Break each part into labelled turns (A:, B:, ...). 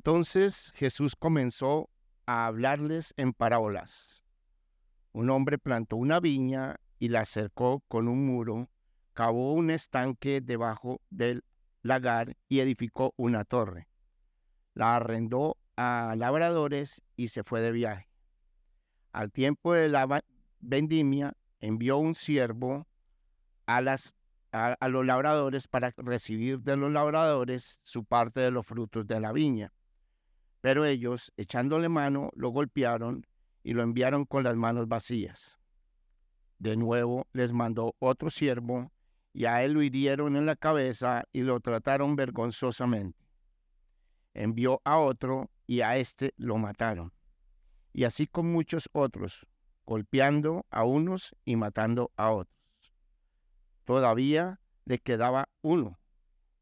A: Entonces Jesús comenzó a hablarles en parábolas. Un hombre plantó una viña y la cercó con un muro, cavó un estanque debajo del lagar y edificó una torre. La arrendó a labradores y se fue de viaje. Al tiempo de la vendimia, envió un siervo a los labradores para recibir de los labradores su parte de los frutos de la viña. Pero ellos, echándole mano, lo golpearon y lo enviaron con las manos vacías. De nuevo les mandó otro siervo, y a él lo hirieron en la cabeza y lo trataron vergonzosamente. Envió a otro, y a éste lo mataron. Y así con muchos otros, golpeando a unos y matando a otros. Todavía le quedaba uno,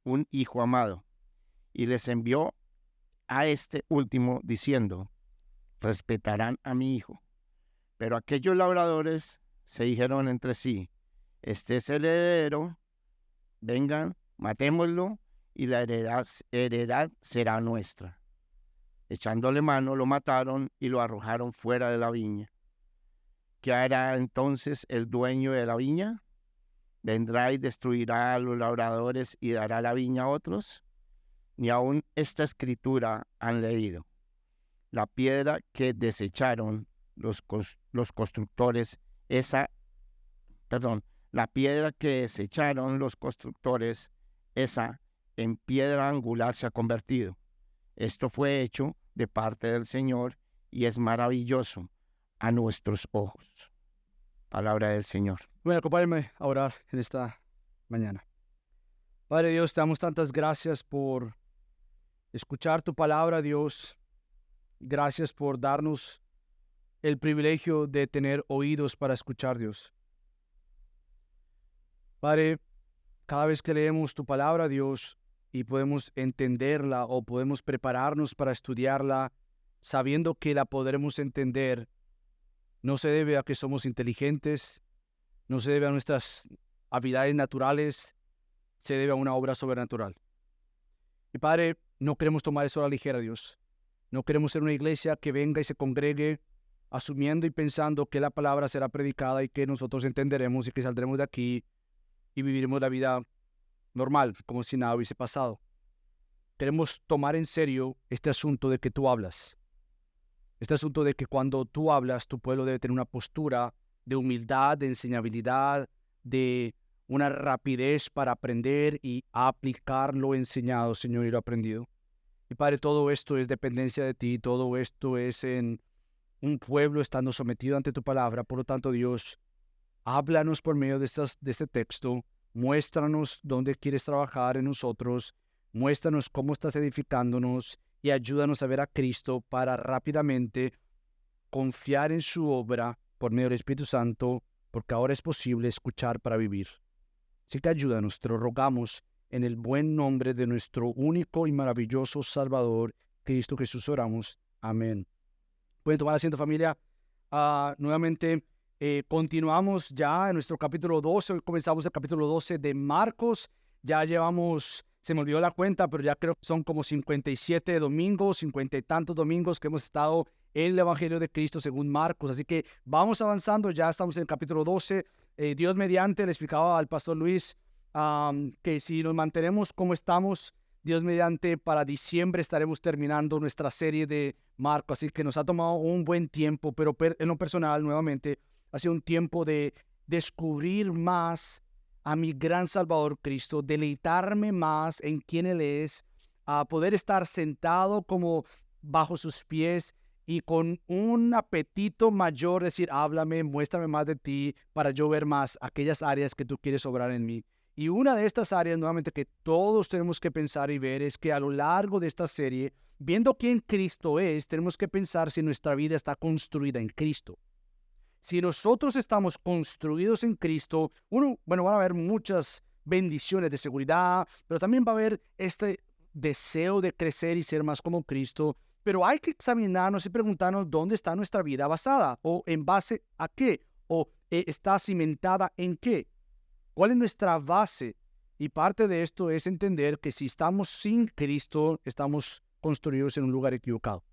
A: un hijo amado, y les envió a este último diciendo: respetarán a mi hijo. Pero aquellos labradores se dijeron entre sí: este es el heredero, vengan, matémoslo, y la heredad será nuestra. Echándole mano, lo mataron y lo arrojaron fuera de la viña. ¿Qué hará entonces el dueño de la viña? ¿Vendrá y destruirá a los labradores y dará la viña a otros? Ni aun esta escritura han leído: la piedra que desecharon los constructores, la piedra que desecharon los constructores, esa en piedra angular se ha convertido. Esto fue hecho de parte del Señor y es maravilloso a nuestros ojos. Palabra del Señor.
B: Bueno, acompáñame a orar en esta mañana. Padre Dios, te damos tantas gracias por escuchar tu palabra, Dios. Gracias por darnos el privilegio de tener oídos para escuchar, Dios. Padre, cada vez que leemos tu palabra, Dios, y podemos entenderla o podemos prepararnos para estudiarla, sabiendo que la podremos entender, no se debe a que somos inteligentes, no se debe a nuestras habilidades naturales, se debe a una obra sobrenatural. Y Padre, no queremos tomar eso a la ligera, Dios. No queremos ser una iglesia que venga y se congregue asumiendo y pensando que la palabra será predicada y que nosotros entenderemos y que saldremos de aquí y viviremos la vida normal, como si nada hubiese pasado. Queremos tomar en serio este asunto de que tú hablas. Este asunto de que cuando tú hablas, tu pueblo debe tener una postura de humildad, de enseñabilidad, de una rapidez para aprender y aplicar lo enseñado, Señor, y lo aprendido. Y Padre, todo esto es dependencia de ti, todo esto es en un pueblo estando sometido ante tu palabra. Por lo tanto, Dios, háblanos por medio de este texto, muéstranos dónde quieres trabajar en nosotros, muéstranos cómo estás edificándonos y ayúdanos a ver a Cristo para rápidamente confiar en su obra por medio del Espíritu Santo, porque ahora es posible escuchar para vivir. Así que ayúdanos, te lo rogamos en el buen nombre de nuestro único y maravilloso Salvador, Cristo Jesús, oramos. Amén. Pueden tomar asiento, familia. Nuevamente continuamos ya en nuestro capítulo 12. Hoy comenzamos el capítulo 12 de Marcos. Ya llevamos, se me olvidó la cuenta, pero ya creo que son como 57 domingos, 50 y tantos domingos que hemos estado en el Evangelio de Cristo según Marcos. Así que vamos avanzando, ya estamos en el capítulo 12. Dios mediante, le explicaba al pastor Luis que si nos mantenemos como estamos, Dios mediante, para diciembre estaremos terminando nuestra serie de Marcos. Así que nos ha tomado un buen tiempo, pero en lo personal, nuevamente, ha sido un tiempo de descubrir más a mi gran Salvador Cristo, deleitarme más en quién Él es, a poder estar sentado como bajo sus pies y con un apetito mayor, decir, háblame, muéstrame más de ti, para yo ver más aquellas áreas que tú quieres obrar en mí. Y una de estas áreas, nuevamente, que todos tenemos que pensar y ver es que a lo largo de esta serie, viendo quién Cristo es, tenemos que pensar si nuestra vida está construida en Cristo. Si nosotros estamos construidos en Cristo, van a haber muchas bendiciones de seguridad, pero también va a haber este deseo de crecer y ser más como Cristo. Pero hay que examinarnos y preguntarnos dónde está nuestra vida basada, o en base a qué, o está cimentada en qué. ¿Cuál es nuestra base? Y parte de esto es entender que si estamos sin Cristo, estamos construidos en un lugar equivocado.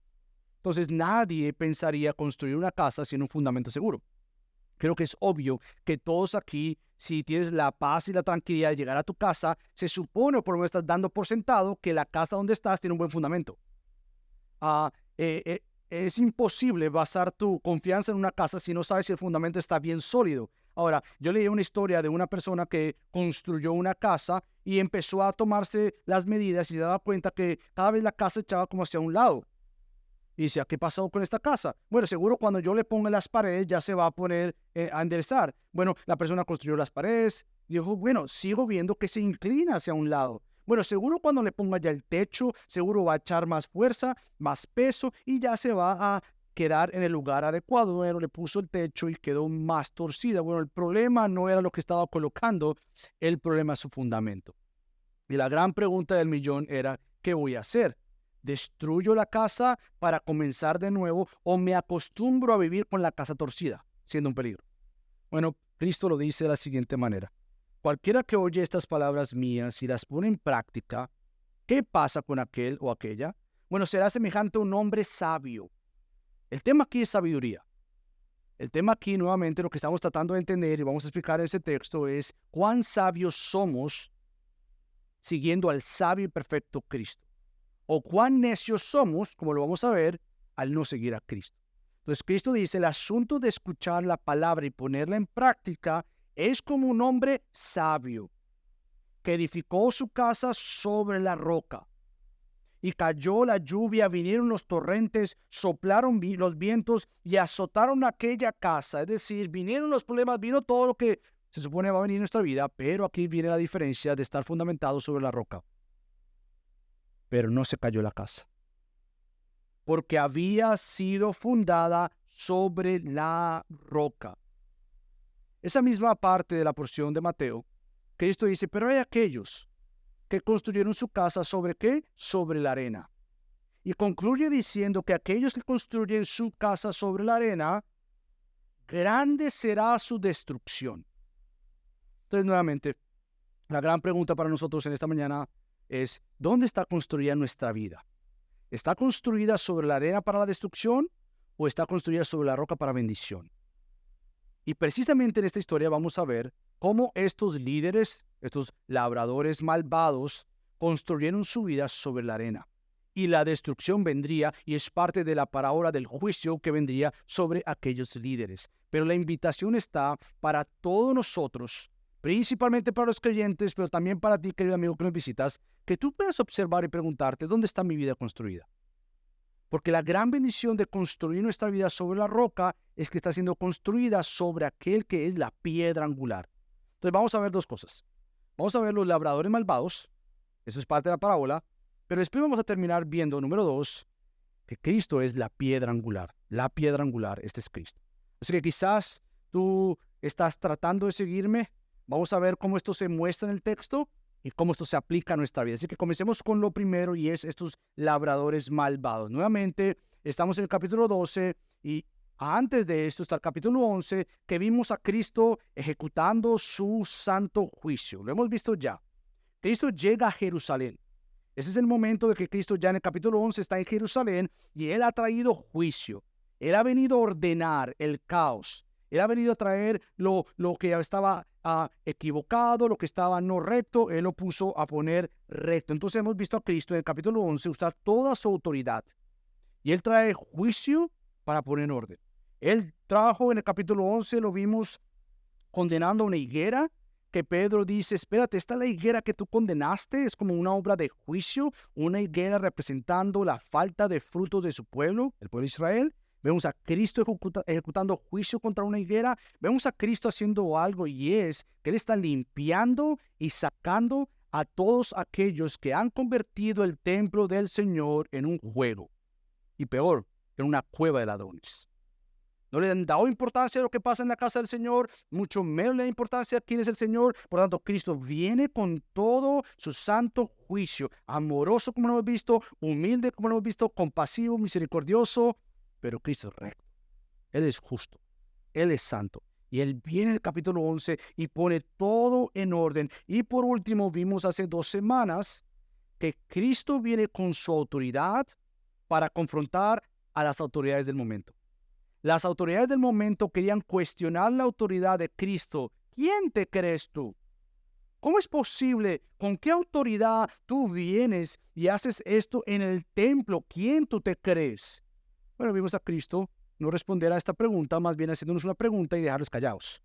B: Entonces nadie pensaría construir una casa sin un fundamento seguro. Creo que es obvio que todos aquí, si tienes la paz y la tranquilidad de llegar a tu casa, se supone, o por lo menos estás dando por sentado, que la casa donde estás tiene un buen fundamento. Es imposible basar tu confianza en una casa si no sabes si el fundamento está bien sólido. Ahora, yo leí una historia de una persona que construyó una casa y empezó a tomarse las medidas y se daba cuenta que cada vez la casa echaba como hacia un lado. Y decía, ¿qué pasó con esta casa? Bueno, seguro cuando yo le ponga las paredes ya se va a poner a enderezar. Bueno, la persona construyó las paredes y dijo, bueno, sigo viendo que se inclina hacia un lado. Bueno, seguro cuando le ponga ya el techo, seguro va a echar más fuerza, más peso y ya se va a quedar en el lugar adecuado. Bueno, le puso el techo y quedó más torcida. Bueno, el problema no era lo que estaba colocando, el problema es su fundamento. Y la gran pregunta del millón era, ¿qué voy a hacer? ¿Destruyo la casa para comenzar de nuevo o me acostumbro a vivir con la casa torcida, siendo un peligro? Bueno, Cristo lo dice de la siguiente manera. Cualquiera que oye estas palabras mías y las pone en práctica, ¿qué pasa con aquel o aquella? Bueno, será semejante a un hombre sabio. El tema aquí es sabiduría. El tema aquí, nuevamente, lo que estamos tratando de entender y vamos a explicar en ese texto es cuán sabios somos siguiendo al sabio y perfecto Cristo. O cuán necios somos, como lo vamos a ver, al no seguir a Cristo. Entonces Cristo dice, el asunto de escuchar la palabra y ponerla en práctica es como un hombre sabio que edificó su casa sobre la roca. Y cayó la lluvia, vinieron los torrentes, soplaron los vientos y azotaron aquella casa. Es decir, vinieron los problemas, vino todo lo que se supone va a venir en nuestra vida, pero aquí viene la diferencia de estar fundamentado sobre la roca. Pero no se cayó la casa, porque había sido fundada sobre la roca. Esa misma parte de la porción de Mateo, Cristo dice, pero hay aquellos que construyeron su casa ¿sobre qué? Sobre la arena. Y concluye diciendo que aquellos que construyen su casa sobre la arena, grande será su destrucción. Entonces, nuevamente, la gran pregunta para nosotros en esta mañana es, ¿dónde está construida nuestra vida? ¿Está construida sobre la arena para la destrucción o está construida sobre la roca para bendición? Y precisamente en esta historia vamos a ver cómo estos líderes, estos labradores malvados, construyeron su vida sobre la arena. Y la destrucción vendría, y es parte de la parábola del juicio que vendría sobre aquellos líderes. Pero la invitación está para todos nosotros, principalmente para los creyentes, pero también para ti, querido amigo que nos visitas, que tú puedas observar y preguntarte, ¿dónde está mi vida construida? Porque la gran bendición de construir nuestra vida sobre la roca es que está siendo construida sobre aquel que es la piedra angular. Entonces vamos a ver dos cosas. Vamos a ver los labradores malvados, eso es parte de la parábola, pero después vamos a terminar viendo, número 2, que Cristo es la piedra angular. La piedra angular, este es Cristo. Así que quizás tú estás tratando de seguirme. Vamos a ver cómo esto se muestra en el texto y cómo esto se aplica a nuestra vida. Así que comencemos con lo primero y es estos labradores malvados. Nuevamente, estamos en el capítulo 12 y antes de esto está el capítulo 11 que vimos a Cristo ejecutando su santo juicio. Lo hemos visto ya. Cristo llega a Jerusalén. Ese es el momento de que Cristo ya en el capítulo 11 está en Jerusalén y Él ha traído juicio. Él ha venido a ordenar el caos. Él ha venido a traer lo que estaba equivocado, lo que estaba no recto. Él lo puso a poner recto. Entonces hemos visto a Cristo en el capítulo 11 usar toda su autoridad. Y Él trae juicio para poner orden. Él trajo en el capítulo 11, lo vimos condenando a una higuera, que Pedro dice, espérate, esta es la higuera que tú condenaste, es como una obra de juicio, una higuera representando la falta de frutos de su pueblo, el pueblo de Israel. Vemos a Cristo ejecutando juicio contra una higuera. Vemos a Cristo haciendo algo y es que Él está limpiando y sacando a todos aquellos que han convertido el templo del Señor en un juego. Y peor, en una cueva de ladrones. No le han dado importancia a lo que pasa en la casa del Señor, mucho menos le da importancia a quién es el Señor. Por lo tanto, Cristo viene con todo su santo juicio, amoroso como lo hemos visto, humilde como lo hemos visto, compasivo, misericordioso, pero Cristo es recto. Él es justo, Él es santo. Y Él viene en el capítulo 11 y pone todo en orden. Y por último, vimos hace 2 semanas que Cristo viene con su autoridad para confrontar a las autoridades del momento. Las autoridades del momento querían cuestionar la autoridad de Cristo. ¿Quién te crees tú? ¿Cómo es posible? ¿Con qué autoridad tú vienes y haces esto en el templo? ¿Quién tú te crees? Bueno, vimos a Cristo no responder a esta pregunta, más bien haciéndonos una pregunta y dejarlos callados.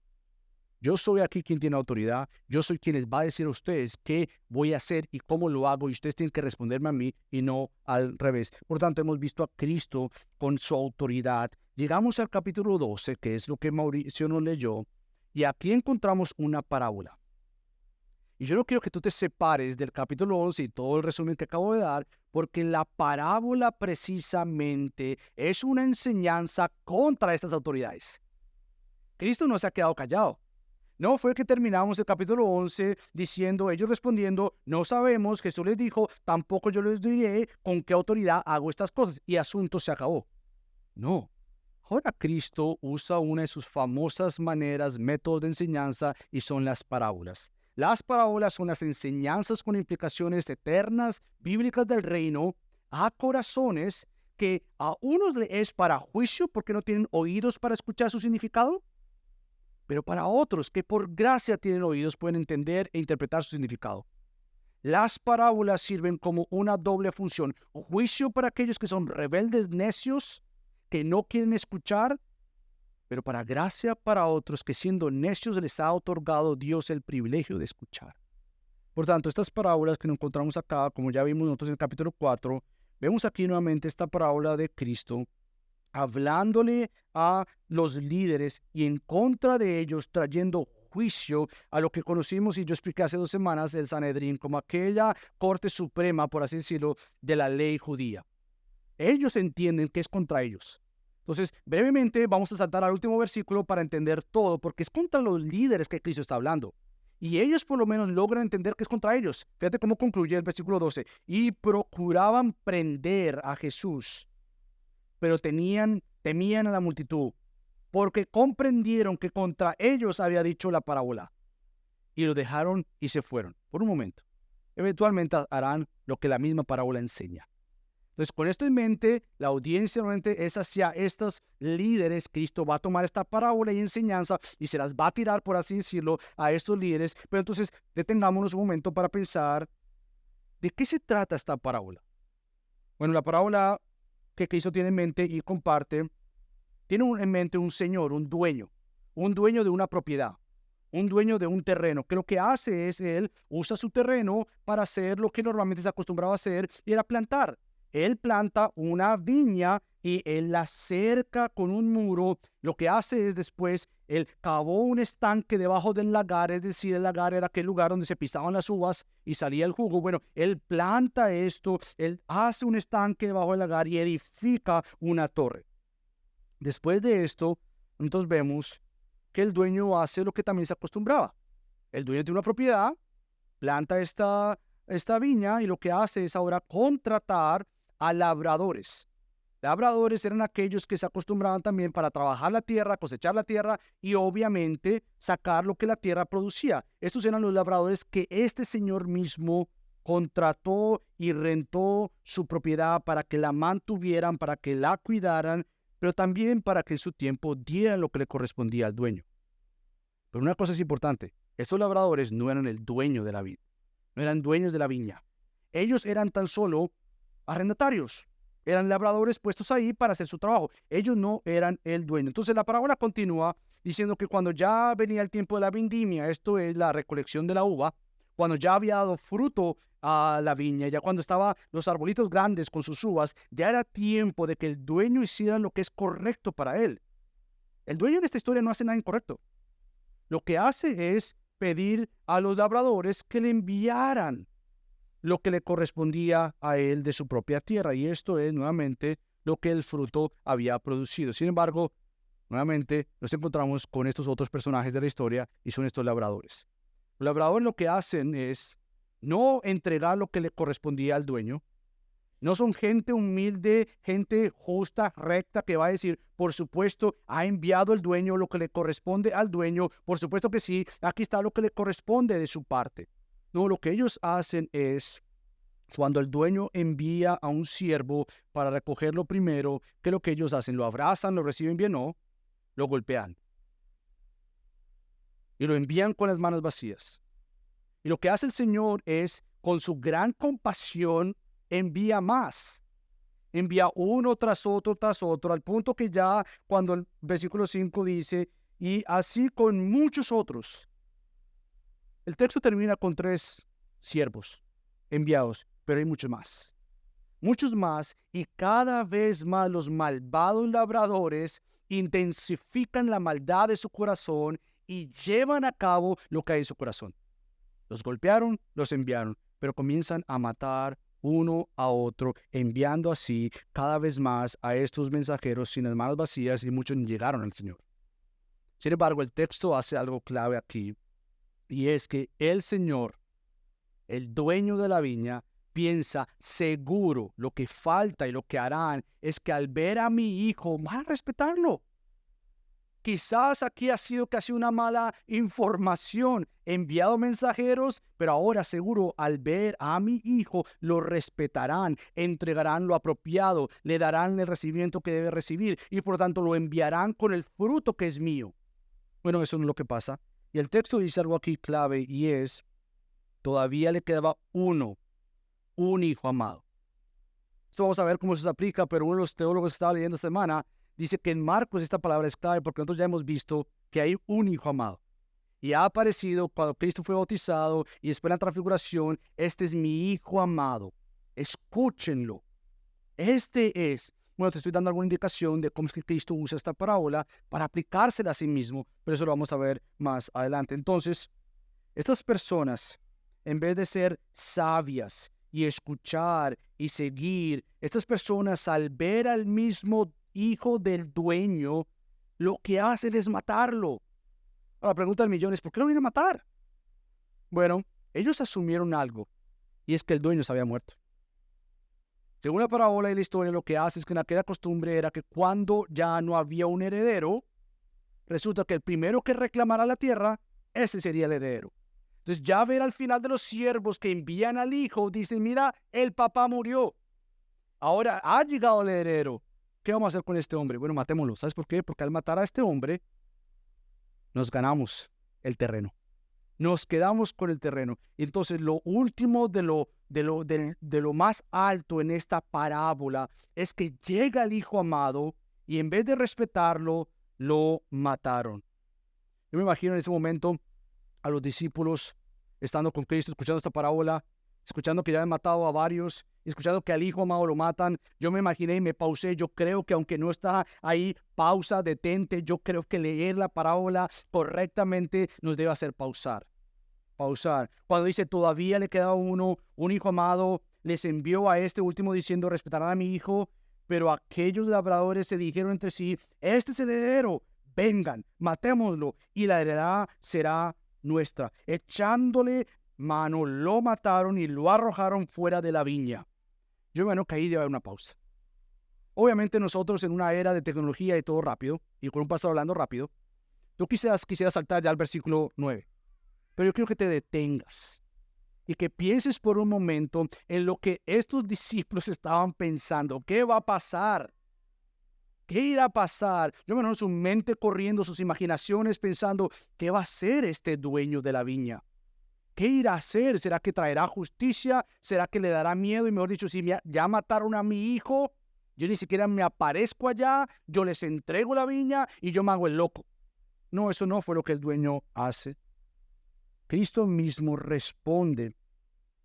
B: Yo soy aquí quien tiene autoridad. Yo soy quien les va a decir a ustedes qué voy a hacer y cómo lo hago. Y ustedes tienen que responderme a mí y no al revés. Por tanto, hemos visto a Cristo con su autoridad. Llegamos al capítulo 12, que es lo que Mauricio nos leyó. Y aquí encontramos una parábola. Y yo no quiero que tú te separes del capítulo 11 y todo el resumen que acabo de dar, porque la parábola precisamente es una enseñanza contra estas autoridades. Cristo no se ha quedado callado. No fue que terminamos el capítulo 11 diciendo, ellos respondiendo, no sabemos. Jesús les dijo, tampoco yo les diré con qué autoridad hago estas cosas. Y asunto se acabó. No. Ahora Cristo usa una de sus famosas maneras, métodos de enseñanza, y son las parábolas. Las parábolas son las enseñanzas con implicaciones eternas, bíblicas del reino, a corazones que a unos les es para juicio porque no tienen oídos para escuchar su significado, pero para otros que por gracia tienen oídos pueden entender e interpretar su significado. Las parábolas sirven como una doble función: juicio para aquellos que son rebeldes, necios, que no quieren escuchar, pero para gracia para otros que siendo necios les ha otorgado Dios el privilegio de escuchar. Por tanto, estas parábolas que nos encontramos acá, como ya vimos nosotros en el capítulo 4, vemos aquí nuevamente esta parábola de Cristo hablándole a los líderes y en contra de ellos trayendo juicio a lo que conocimos y yo expliqué hace 2 semanas, el Sanedrín, como aquella corte suprema, por así decirlo, de la ley judía. Ellos entienden que es contra ellos. Entonces, brevemente vamos a saltar al último versículo para entender todo, porque es contra los líderes que Cristo está hablando. Y ellos por lo menos logran entender que es contra ellos. Fíjate cómo concluye el versículo 12. Y procuraban prender a Jesús, pero temían a la multitud, porque comprendieron que contra ellos había dicho la parábola. Y lo dejaron y se fueron. Por un momento. Eventualmente harán lo que la misma parábola enseña. Entonces, con esto en mente, la audiencia normalmente es hacia estos líderes. Cristo va a tomar esta parábola y enseñanza y se las va a tirar, por así decirlo, a estos líderes. Pero entonces, detengámonos un momento para pensar, ¿de qué se trata esta parábola? Bueno, la parábola que Cristo tiene en mente y comparte, tiene en mente un señor, un dueño de una propiedad, un dueño de un terreno, que lo que hace es, él usa su terreno para hacer lo que normalmente se acostumbraba a hacer, y era plantar. Él planta una viña y él la cerca con un muro. Lo que hace es después, él cavó un estanque debajo del lagar, es decir, el lagar era aquel lugar donde se pisaban las uvas y salía el jugo. Bueno, él planta esto, él hace un estanque debajo del lagar y edifica una torre. Después de esto, entonces vemos que el dueño hace lo que también se acostumbraba. El dueño tiene una propiedad, planta esta viña y lo que hace es ahora contratar a labradores. Labradores eran aquellos que se acostumbraban también para trabajar la tierra, cosechar la tierra y obviamente sacar lo que la tierra producía. Estos eran los labradores que este señor mismo contrató y rentó su propiedad para que la mantuvieran, para que la cuidaran, pero también para que en su tiempo dieran lo que le correspondía al dueño. Pero una cosa es importante, estos labradores no eran el dueño de la vid, no eran dueños de la viña. Ellos eran tan solo arrendatarios, eran labradores puestos ahí para hacer su trabajo. Ellos no eran el dueño. Entonces la parábola continúa diciendo que cuando ya venía el tiempo de la vendimia, esto es la recolección de la uva, cuando ya había dado fruto a la viña, ya cuando estaban los arbolitos grandes con sus uvas, ya era tiempo de que el dueño hiciera lo que es correcto para él. El dueño en esta historia no hace nada incorrecto. Lo que hace es pedir a los labradores que le enviaran lo que le correspondía a él de su propia tierra. Y esto es nuevamente lo que el fruto había producido. Sin embargo, nuevamente nos encontramos con estos otros personajes de la historia y son estos labradores. Los labradores lo que hacen es no entregar lo que le correspondía al dueño. No son gente humilde, gente justa, recta, que va a decir, por supuesto, ha enviado el dueño lo que le corresponde al dueño. Por supuesto que sí, aquí está lo que le corresponde de su parte. No, lo que ellos hacen es Cuando el dueño envía a un siervo para recogerlo primero, ¿qué es lo que ellos hacen? ¿Lo abrazan, lo reciben bien? No, lo golpean y lo envían con las manos vacías. Y lo que hace el Señor es, con su gran compasión, envía más. Envía uno tras otro, al punto que ya cuando el versículo 5 dice, y así con muchos otros. El texto termina con 3 siervos enviados, pero hay muchos más, y cada vez más los malvados labradores intensifican la maldad de su corazón y llevan a cabo lo que hay en su corazón. Los golpearon, los enviaron, pero comienzan a matar uno a otro, enviando así cada vez más a estos mensajeros sin las manos vacías, y muchos ni llegaron al Señor. Sin embargo, el texto hace algo clave aquí, y es que el Señor, el dueño de la viña, piensa seguro lo que falta y lo que harán es que al ver a mi hijo van a respetarlo. Quizás aquí ha sido casi una mala información, enviado mensajeros, pero ahora seguro al ver a mi hijo lo respetarán, entregarán lo apropiado, le darán el recibimiento que debe recibir y por lo tanto lo enviarán con el fruto que es mío. Bueno, eso no es lo que pasa. Y el texto dice algo aquí clave, y es, todavía le quedaba un hijo amado. Esto vamos a ver cómo se aplica, pero uno de los teólogos que estaba leyendo esta semana dice que en Marcos esta palabra es clave porque nosotros ya hemos visto que hay un hijo amado. Y ha aparecido cuando Cristo fue bautizado y después en la transfiguración, este es mi hijo amado. Escúchenlo. Este es. Bueno, te estoy dando alguna indicación de cómo es que Cristo usa esta parábola para aplicársela a sí mismo, pero eso lo vamos a ver más adelante. Entonces, estas personas, en vez de ser sabias y escuchar y seguir, estas personas al ver al mismo hijo del dueño, lo que hacen es matarlo. Ahora, la pregunta del millón es, ¿por qué lo vienen a matar? Bueno, ellos asumieron algo, y es que el dueño se había muerto. Según la parábola y la historia, lo que hace es que en aquella costumbre era que cuando ya no había un heredero, resulta que el primero que reclamara la tierra, ese sería el heredero. Entonces ya ver al final de los siervos que envían al hijo, dicen, mira, el papá murió. Ahora ha llegado el heredero. ¿Qué vamos a hacer con este hombre? Bueno, matémoslo. ¿Sabes por qué? Porque al matar a este hombre, nos ganamos el terreno. Nos quedamos con el terreno. Y entonces lo último de lo más alto en esta parábola es que llega el hijo amado y en vez de respetarlo, lo mataron. Yo me imagino en ese momento a los discípulos estando con Cristo, escuchando esta parábola, escuchando que ya han matado a varios, escuchando que al hijo amado lo matan. Yo me imaginé y me pausé. Yo creo que aunque no está ahí, pausa, detente, yo creo que leer la parábola correctamente nos debe hacer pausar. Cuando dice todavía le queda un hijo amado, les envió a este último diciendo respetarán a mi hijo, pero aquellos labradores se dijeron entre sí, este es el heredero, vengan, matémoslo y la heredad será nuestra. Echándole mano, lo mataron y lo arrojaron fuera de la viña. Yo me imagino que ahí debe haber una pausa. Obviamente nosotros en una era de tecnología y todo rápido, y con un pastor hablando rápido, tú quisieras saltar ya al versículo 9. Pero yo quiero que te detengas y que pienses por un momento en lo que estos discípulos estaban pensando. ¿Qué va a pasar? ¿Qué irá a pasar? Yo me imagino su mente corriendo, sus imaginaciones pensando, ¿qué va a hacer este dueño de la viña? ¿Qué irá a hacer? ¿Será que traerá justicia? ¿Será que le dará miedo? Y mejor dicho, si ya mataron a mi hijo, yo ni siquiera me aparezco allá, yo les entrego la viña y yo me hago el loco. No, eso no fue lo que el dueño hace. Cristo mismo responde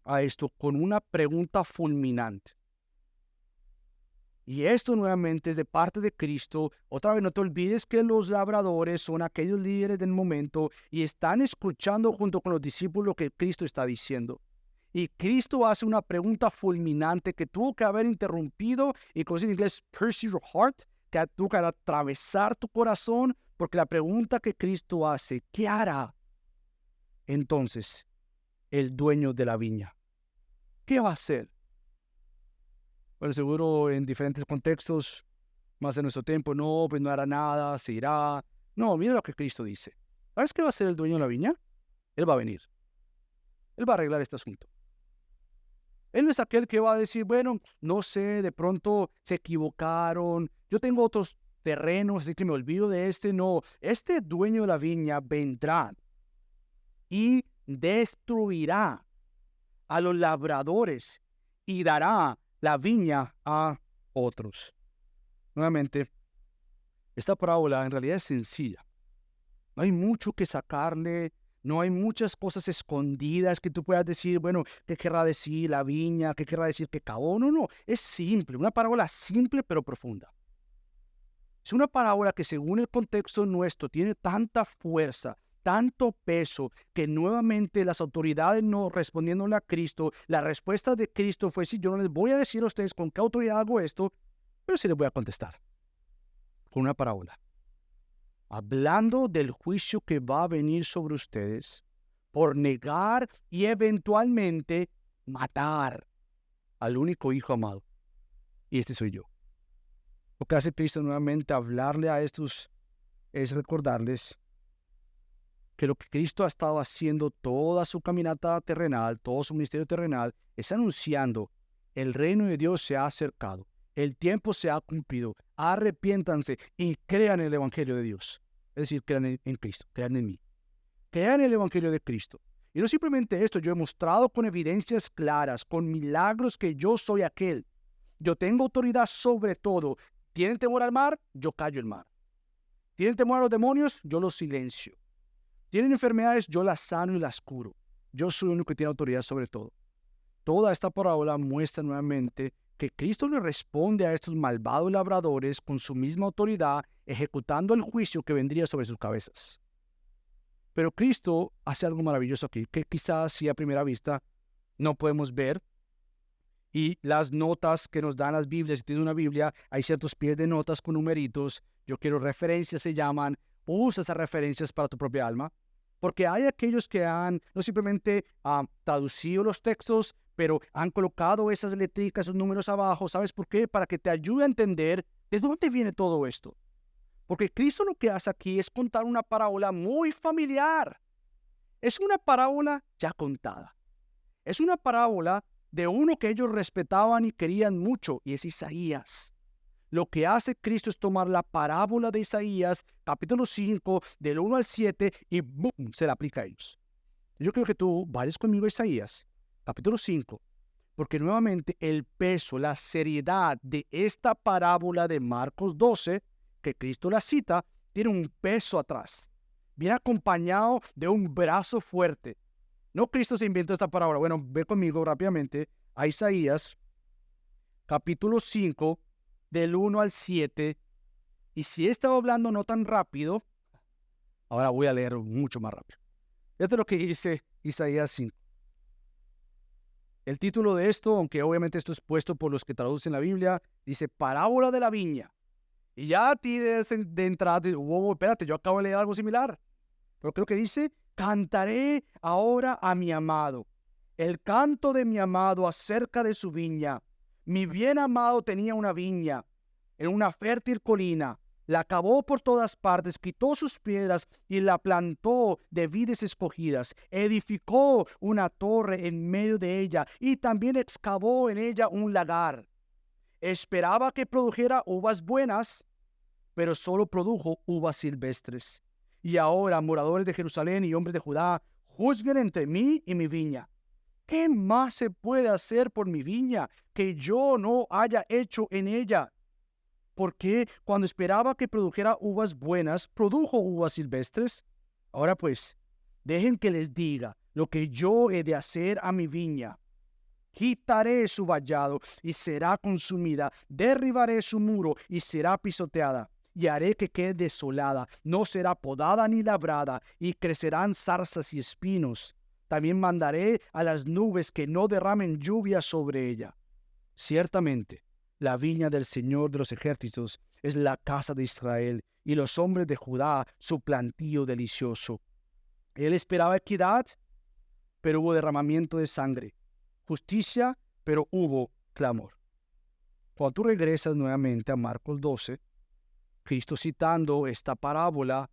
B: a esto con una pregunta fulminante. Y esto nuevamente es de parte de Cristo. Otra vez, no te olvides que los labradores son aquellos líderes del momento y están escuchando junto con los discípulos lo que Cristo está diciendo. Y Cristo hace una pregunta fulminante que tuvo que haber interrumpido, y como dice en inglés, pierce your heart, que tuvo que atravesar tu corazón, porque la pregunta que Cristo hace, ¿qué hará entonces el dueño de la viña? ¿Qué va a hacer? Bueno, seguro en diferentes contextos, más en nuestro tiempo, no, pues no hará nada, se irá. No, mira lo que Cristo dice. ¿Sabes qué va a hacer el dueño de la viña? Él va a venir. Él va a arreglar este asunto. Él no es aquel que va a decir, bueno, no sé, de pronto se equivocaron, yo tengo otros terrenos, así que me olvido de este. No, este dueño de la viña vendrá y destruirá a los labradores y dará la viña a otros. Nuevamente, esta parábola en realidad es sencilla. No hay mucho que sacarle, no hay muchas cosas escondidas que tú puedas decir, bueno, ¿qué querrá decir la viña? ¿Qué querrá decir que cavó? No, no, es simple, una parábola simple pero profunda. Es una parábola que según el contexto nuestro tiene tanta fuerza, tanto peso, que nuevamente las autoridades no respondiéndole a Cristo, la respuesta de Cristo fue, sí, yo no les voy a decir a ustedes con qué autoridad hago esto, pero sí les voy a contestar con una parábola, hablando del juicio que va a venir sobre ustedes por negar y eventualmente matar al único hijo amado. Y este soy yo. Lo que hace Cristo nuevamente hablarle a estos es recordarles que lo que Cristo ha estado haciendo toda su caminata terrenal, todo su ministerio terrenal, es anunciando: el reino de Dios se ha acercado, el tiempo se ha cumplido, arrepiéntanse y crean en el Evangelio de Dios. Es decir, crean en Cristo, crean en mí, crean en el Evangelio de Cristo. Y no simplemente esto, yo he mostrado con evidencias claras, con milagros, que yo soy aquel. Yo tengo autoridad sobre todo. ¿Tienen temor al mar? Yo callo el mar. ¿Tienen temor a los demonios? Yo los silencio. ¿Tienen enfermedades? Yo las sano y las curo. Yo soy el único que tiene autoridad sobre todo. Toda esta parábola muestra nuevamente que Cristo le responde a estos malvados labradores con su misma autoridad, ejecutando el juicio que vendría sobre sus cabezas. Pero Cristo hace algo maravilloso aquí, que quizás sí a primera vista no podemos ver. Y las notas que nos dan las Biblias, si tienes una Biblia, hay ciertos pies de notas con numeritos. Yo quiero referencias, se llaman. Usa esas referencias para tu propia alma. Porque hay aquellos que han no simplemente traducido los textos, pero han colocado esas letricas, esos números abajo. ¿Sabes por qué? Para que te ayude a entender de dónde viene todo esto. Porque Cristo lo que hace aquí es contar una parábola muy familiar. Es una parábola ya contada. Es una parábola de uno que ellos respetaban y querían mucho, y es Isaías. Lo que hace Cristo es tomar la parábola de Isaías, capítulo 5, del 1 al 7, y ¡boom!, se la aplica a ellos. Yo creo que tú vayas conmigo a Isaías, capítulo 5, porque nuevamente el peso, la seriedad de esta parábola de Marcos 12, que Cristo la cita, tiene un peso atrás. Viene acompañado de un brazo fuerte. No Cristo se inventó esta parábola. Bueno, ve conmigo rápidamente a Isaías, capítulo 5, del 1 al 7. Y si he estado hablando no tan rápido, ahora voy a leer mucho más rápido. Fíjate lo que dice Isaías 5. El título de esto, aunque obviamente esto es puesto por los que traducen la Biblia, dice Parábola de la viña. Y ya a ti de entrada, wow, espérate, yo acabo de leer algo similar. Pero creo que dice, cantaré ahora a mi amado, el canto de mi amado acerca de su viña. Mi bien amado tenía una viña en una fértil colina, la cavó por todas partes, quitó sus piedras y la plantó de vides escogidas, edificó una torre en medio de ella y también excavó en ella un lagar. Esperaba que produjera uvas buenas, pero solo produjo uvas silvestres. Y ahora, moradores de Jerusalén y hombres de Judá, juzguen entre mí y mi viña. ¿Qué más se puede hacer por mi viña que yo no haya hecho en ella? Porque cuando esperaba que produjera uvas buenas, produjo uvas silvestres. Ahora pues, dejen que les diga lo que yo he de hacer a mi viña. Quitaré su vallado y será consumida, derribaré su muro y será pisoteada, y haré que quede desolada, no será podada ni labrada, y crecerán zarzas y espinos. También mandaré a las nubes que no derramen lluvia sobre ella. Ciertamente, la viña del Señor de los ejércitos es la casa de Israel, y los hombres de Judá su plantío delicioso. Él esperaba equidad, pero hubo derramamiento de sangre. Justicia, pero hubo clamor. Cuando tú regresas nuevamente a Marcos 12, Cristo citando esta parábola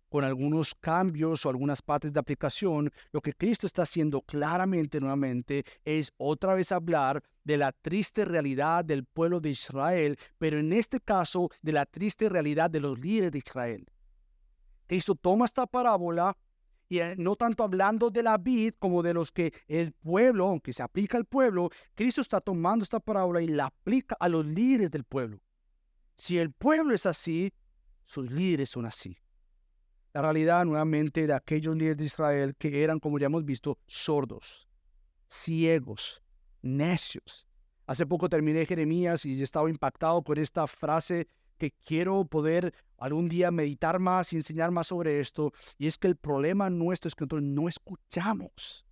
B: con algunos cambios o algunas partes de aplicación. Lo que Cristo está haciendo claramente nuevamente es otra vez hablar de la triste realidad del pueblo de Israel, pero en este caso de la triste realidad de los líderes de Israel. Cristo toma esta parábola y no tanto hablando de la vid como de los que el pueblo, aunque se aplica al pueblo, Cristo está tomando esta parábola y la aplica a los líderes del pueblo. Si el pueblo es así, sus líderes son así. La realidad nuevamente de aquellos líderes de Israel que eran, como ya hemos visto, sordos, ciegos, necios. Hace poco terminé Jeremías y estaba impactado con esta frase que quiero poder algún día meditar más y enseñar más sobre esto. Y es que el problema nuestro es que nosotros no escuchamos.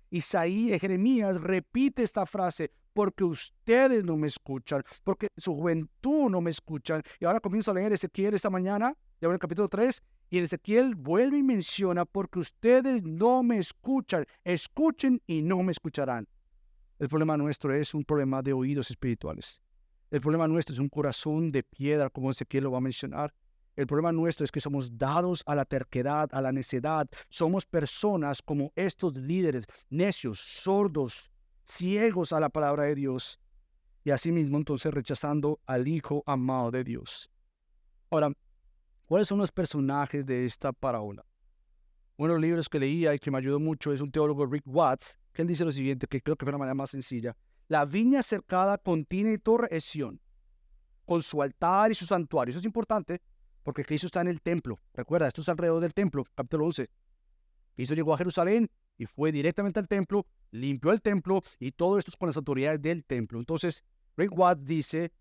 B: Isaías, Jeremías repite esta frase: porque ustedes no me escuchan, porque su juventud no me escuchan. Y ahora comienzo a leer Ezequiel esta mañana, ya en el capítulo 3, y en Ezequiel vuelve y menciona: porque ustedes no me escuchan, escuchen y no me escucharán. El problema nuestro es un problema de oídos espirituales. El problema nuestro es un corazón de piedra, como Ezequiel lo va a mencionar. El problema nuestro es que somos dados a la terquedad, a la necedad. Somos personas como estos líderes, necios, sordos, ciegos a la palabra de Dios. Y asimismo, entonces, rechazando al Hijo amado de Dios. Ahora, ¿cuáles son los personajes de esta parábola? Uno de los libros que leía y que me ayudó mucho es un teólogo, Rick Watts, que él dice lo siguiente, que creo que fue la manera más sencilla. La viña cercada contiene torre es Sión, con su altar y su santuario. Eso es importante, porque Cristo está en el templo. Recuerda, esto es alrededor del templo, capítulo 11. Cristo llegó a Jerusalén y fue directamente al templo, limpió el templo y todo esto es con las autoridades del templo. Entonces, Rick Watts dice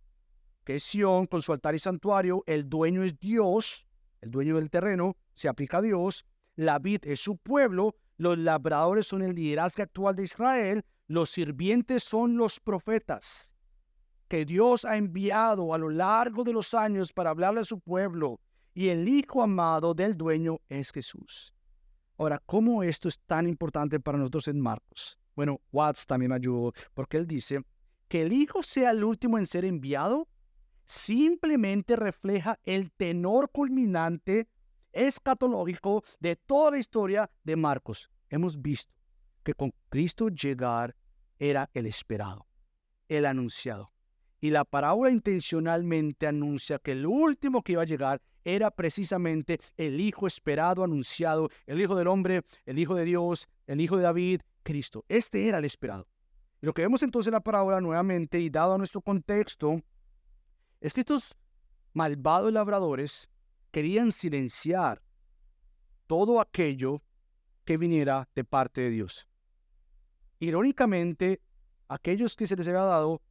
B: que Sión, con su altar y santuario, el dueño es Dios, el dueño del terreno, se aplica a Dios, la vid es su pueblo, los labradores son el liderazgo actual de Israel, los sirvientes son los profetas que Dios ha enviado a lo largo de los años para hablarle a su pueblo, y el Hijo amado del dueño es Jesús. Ahora, ¿cómo esto es tan importante para nosotros en Marcos? Bueno, Watts también me ayudó, porque él dice que el Hijo sea el último en ser enviado simplemente refleja el tenor culminante escatológico de toda la historia de Marcos. Hemos visto que con Cristo llegar era el esperado, el anunciado. Y la parábola intencionalmente anuncia que el último que iba a llegar era precisamente el Hijo esperado, anunciado, el Hijo del Hombre, el Hijo de Dios, el Hijo de David, Cristo. Este era el esperado. Y lo que vemos entonces en la parábola nuevamente, y dado a nuestro contexto, es que estos malvados labradores querían silenciar todo aquello que viniera de parte de Dios. Irónicamente, aquellos que se les había dado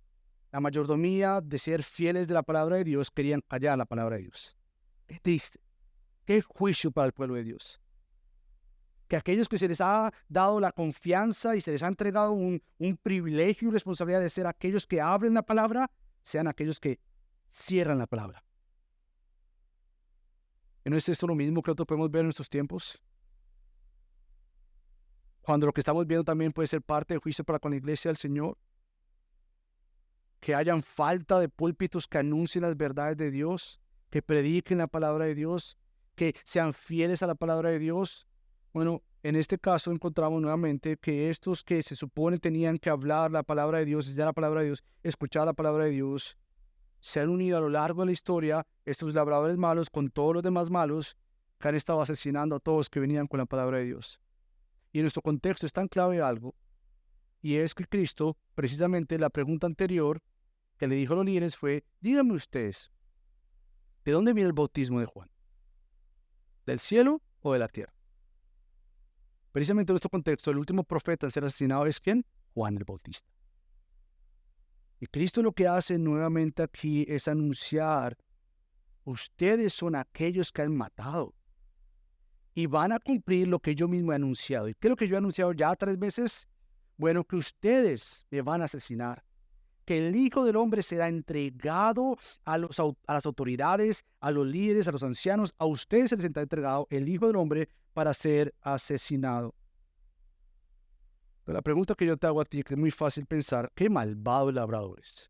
B: la mayordomía de ser fieles de la palabra de Dios querían callar la palabra de Dios. Qué triste, qué juicio para el pueblo de Dios. Que aquellos que se les ha dado la confianza y se les ha entregado un privilegio y responsabilidad de ser aquellos que abren la palabra, sean aquellos que cierran la palabra. ¿Y no es esto lo mismo que nosotros podemos ver en nuestros tiempos? Cuando lo que estamos viendo también puede ser parte del juicio para con la iglesia del Señor. Que hayan falta de púlpitos que anuncien las verdades de Dios, que prediquen la palabra de Dios, que sean fieles a la palabra de Dios. Bueno, en este caso encontramos nuevamente que estos que se supone tenían que hablar la palabra de Dios, enseñar la palabra de Dios, escuchar la palabra de Dios, se han unido a lo largo de la historia estos labradores malos con todos los demás malos que han estado asesinando a todos que venían con la palabra de Dios. Y en nuestro contexto es tan clave algo, y es que Cristo, precisamente la pregunta anterior que le dijo a los líderes fue: díganme ustedes, ¿de dónde viene el bautismo de Juan? ¿Del cielo o de la tierra? Precisamente en nuestro contexto, el último profeta en ser asesinado es ¿quién? Juan el Bautista. Y Cristo lo que hace nuevamente aquí es anunciar: ustedes son aquellos que han matado y van a cumplir lo que yo mismo he anunciado. ¿Y qué es lo que yo he anunciado ya 3 veces? Bueno, que ustedes me van a asesinar, que el Hijo del Hombre será entregado a las autoridades, a los líderes, a los ancianos. A ustedes se les está entregado el Hijo del Hombre para ser asesinado. Pero la pregunta que yo te hago a ti, que es muy fácil pensar: ¿qué malvados labradores?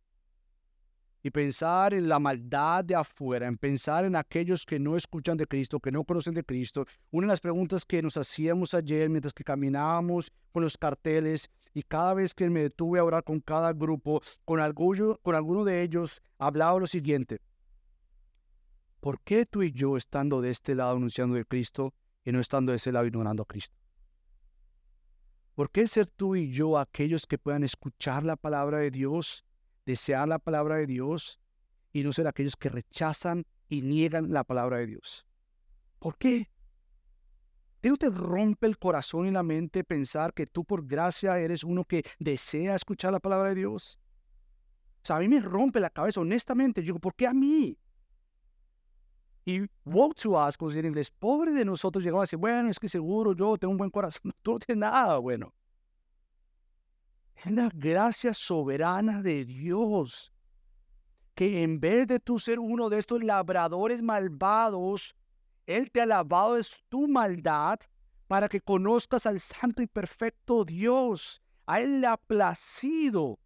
B: y pensar en la maldad de afuera, en pensar en aquellos que no escuchan de Cristo, que no conocen de Cristo. Una de las preguntas que nos hacíamos ayer mientras que caminábamos con los carteles y cada vez que me detuve a orar con cada grupo, con alguno de ellos, hablaba lo siguiente: ¿por qué tú y yo, estando de este lado anunciando de Cristo y no estando de ese lado ignorando a Cristo? ¿Por qué ser tú y yo aquellos que puedan escuchar la palabra de Dios, desear la palabra de Dios, y no ser aquellos que rechazan y niegan la palabra de Dios? ¿Por qué? ¿No te rompe el corazón y la mente pensar que tú por gracia eres uno que desea escuchar la palabra de Dios? O sea, a mí me rompe la cabeza, honestamente. Yo digo, ¿por qué a mí? Y woe to us, como se dice en inglés, pobre de nosotros, llegamos a decir, bueno, es que seguro yo tengo un buen corazón. Tú no tienes nada bueno. Es la gracia soberana de Dios, que en vez de tú ser uno de estos labradores malvados, Él te ha lavado de tu maldad para que conozcas al santo y perfecto Dios. A Él le ha placido